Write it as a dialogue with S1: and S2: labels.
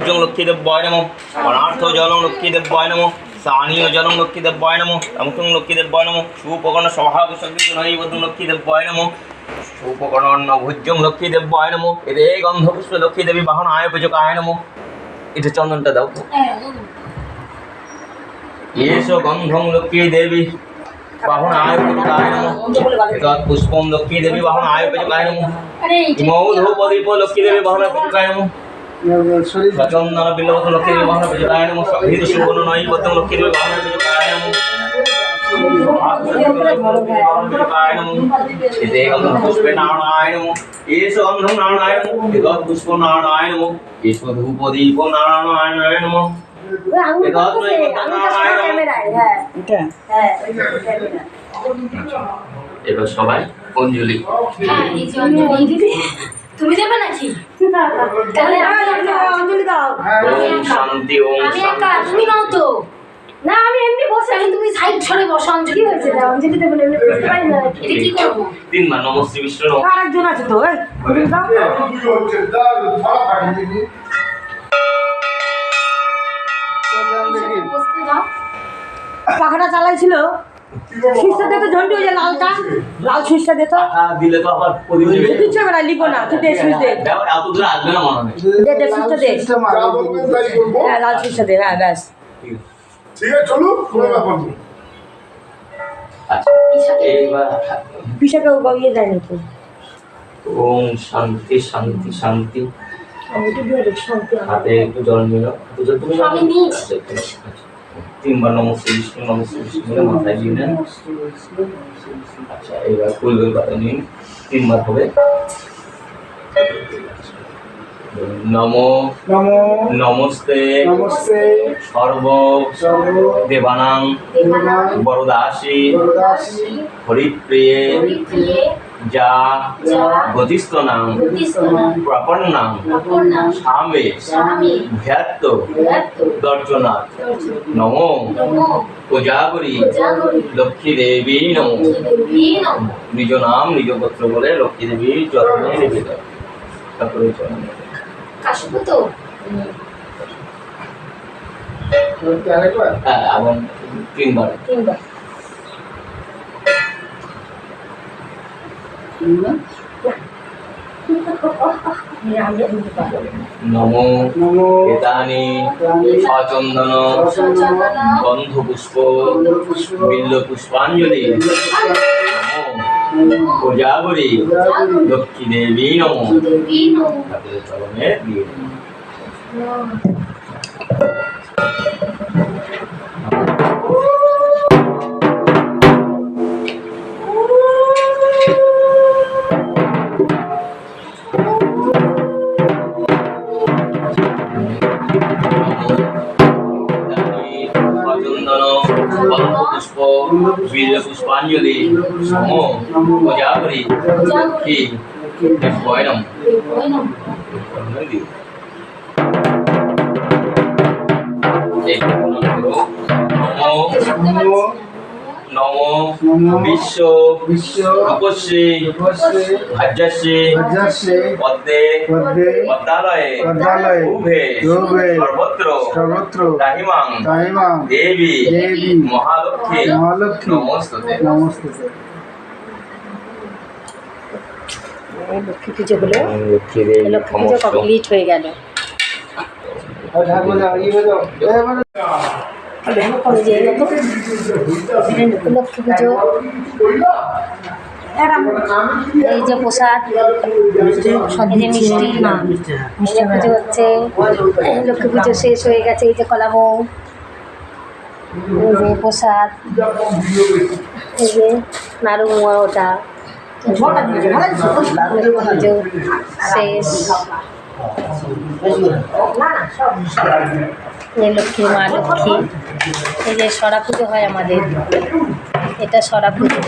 S1: ভুজ্যং লক্ষ্মীদেব্যায় নমঃ অনার্থ জলং লক্ষ্মীদেব্যায় নমঃ স্থানীয় জলং লক্ষ্মীদেব্যায় নমঃ অমুকং লক্ষ্মীদেব্যায় নমঃ সুপকর্ণ স্বভাব সংগীতনৈবদ্যং লক্ষ্মীদেব্যায় নমঃ সুপকর্ণ ভুজ্যং লক্ষ্মীদেব্যায় নমঃ এতে গন্ধপুষ্প লক্ষ্মীদেবী বাহনায় পূজকায় নমঃ। এটা চন্দনটা দাও। এসো গন্ধং লক্ষ্মীদেবী বাহনায় পূজকায় নমঃ এতৎ পুষ্পং লক্ষ্মীদেবী বাহনায় পূজকায় নমঃ ইমৌ ধূপদীপ লক্ষ্মীদেবী বাহনায় পূজকায় নমঃ চন্দন বিল্লবত লক্ষ্মীদেবী বাহনায় পূজকায় নমঃ সঙ্গীত সুবর্ণ নৈবদ্যং লক্ষ্মীদেবী বাহনায় পূজকায় নমঃ এতে গন্ধং পুষ্পে নারায়ণায় নমঃ এসো গন্ধং নারায়ণায় নমঃ এতৎ পুষ্প নারায়ণায় নমঃ এসো ধূপদীপ নারায়ণায় নমঃ এবার সবাই অঞ্জলি।
S2: তুমি দেবে নাকি? তাহলে অঞ্জলি দাও।
S1: ওম শান্তি ওম
S2: আমি একা, তুমি নাও তো। না আমি এমনি বসে আছি, তুমি সাইড সরে বসো। অঞ্জলি হয়েছে, অঞ্জলি দেবেন এমনি বসতে পারি না। এটা কি করব?
S1: তিনবার নমঃ শ্রী বিষ্ণু নমঃ।
S3: আরেকজন আছে তো, এই পাখাটা চালাইছিল, সুইচটা দে তো ঝন্টু, ওই যে লালটা, লাল সুইচটা দে তো।
S1: দিলে তো আবার প্রদীপ জ্বলবে।
S3: কিছু হবে না, লিখবো না, তুই দে সুইচ দে।
S1: দাও, এত দূরে আসবে না মনে হয়।
S3: দে দে সুইচটা দে। হ্যাঁ লাল সুইচটা দে, হ্যাঁ ব্যাস।
S4: ঠিক আছে চলো, কোনো ব্যাপার নেই।
S1: আচ্ছা এইবার
S3: পিসাকে ইয়ে দেয় নাকি?
S1: ওম শান্তি শান্তি শান্তি।
S3: আমি একটু দিয়ে দেখি শান্তি।
S1: হাতে একটু জল নিল। তুমি
S2: আমি নিয়েছি।
S1: তিনবার নমঃ শ্রী বিষ্ণু নমঃ শ্রী বিষ্ণু বলে মাথায় দিয়ে নেন। আচ্ছা এবার ফুলবেল পাতা নিন, তিনবার হবে। নমো
S4: নমো
S1: নমস্তে
S4: নমস্তে
S1: সর্ব
S4: সর্ব
S1: দেবানাং
S4: দেবানাং
S1: বরদাসী
S4: বরদাসী
S1: হরিপ্রিয়ে
S2: প্রিয়ে
S1: যা
S2: যা
S1: গতিস্তনাং
S2: প্রতিস্তনাং
S1: প্রপন্নাং
S2: প্রপন্নাং
S1: স্বামে
S2: স্বামী
S1: ভ্যাত্ত
S2: ভ্যাত্ত
S1: দর্শনাথ নমো
S2: নমো
S1: পূজাগরি
S2: পূজাগরি
S1: লক্ষ্মী দেবী নমো।
S2: দেবী নমঃ।
S1: নিজ নাম নিজ গোত্র বলে লক্ষ্মী দেবীর চরণে নিবেদন। তারপরে চরণে
S2: কাশবো তো?
S4: আরেকবার
S1: হ্যাঁ এবং তিনবার
S2: তিনবার।
S1: নমো
S4: নমো
S1: এতানি সচন্দন গন্ধ পুষ্প বিল্ল পুষ্পাঞ্জলি নমো পূজাগরি লক্ষ্মী দেবী নমো।
S2: দেবী নমঃ।
S1: তারপরে চরণে দিয়ে দিন। পুষ্প বিল্ল পুষ্পাঞ্জলি নমো পূজাগরি লক্ষ্মী দেব্যায় নমঃ।
S2: দেবী নমঃ।
S1: নমো নমো বিশ্ব
S4: বিশ্ব
S1: রূপশ্রী
S4: রূপশ্রী
S1: ভাজ্যশ্রী
S4: ভাজ্যশ্রী
S1: পদ্মে
S4: পদ্মে
S1: পদ্মালয়ে
S4: পদ্মালয়ে
S1: উভে
S4: উভে
S1: সর্বত্র
S4: সর্বত্র
S1: দাহিমাং
S4: দাহিমাং
S1: দেবী
S4: দেবী
S1: মহালক্ষ্মী
S4: মহালক্ষ্মী
S1: নমস্তুতে।
S4: নমস্তে।
S3: লক্ষ্মী পুজো হলো,
S1: লক্ষ্মী দেবী
S3: লক্ষ্মী পুজো কমপ্লিট হয়ে গেল।
S4: ঠাকুর যাও, ইয়ে যাও, এবারে
S3: লক্ষ্মী পুজো, এই যে প্রসাদ, এই যে মিষ্টি, মিষ্টি পুজো হচ্ছে। লক্ষ্মী পুজো শেষ হয়ে গেছে, এই যে কলামো, এই যে প্রসাদ, এই যে নাড়ু মোয়া, ওটা লক্ষ্মী পুজো শেষ। এই লক্ষ্মী মা লক্ষ্মী, এই যে সরা পুজো হয় আমাদের, এটা সরা পুজো।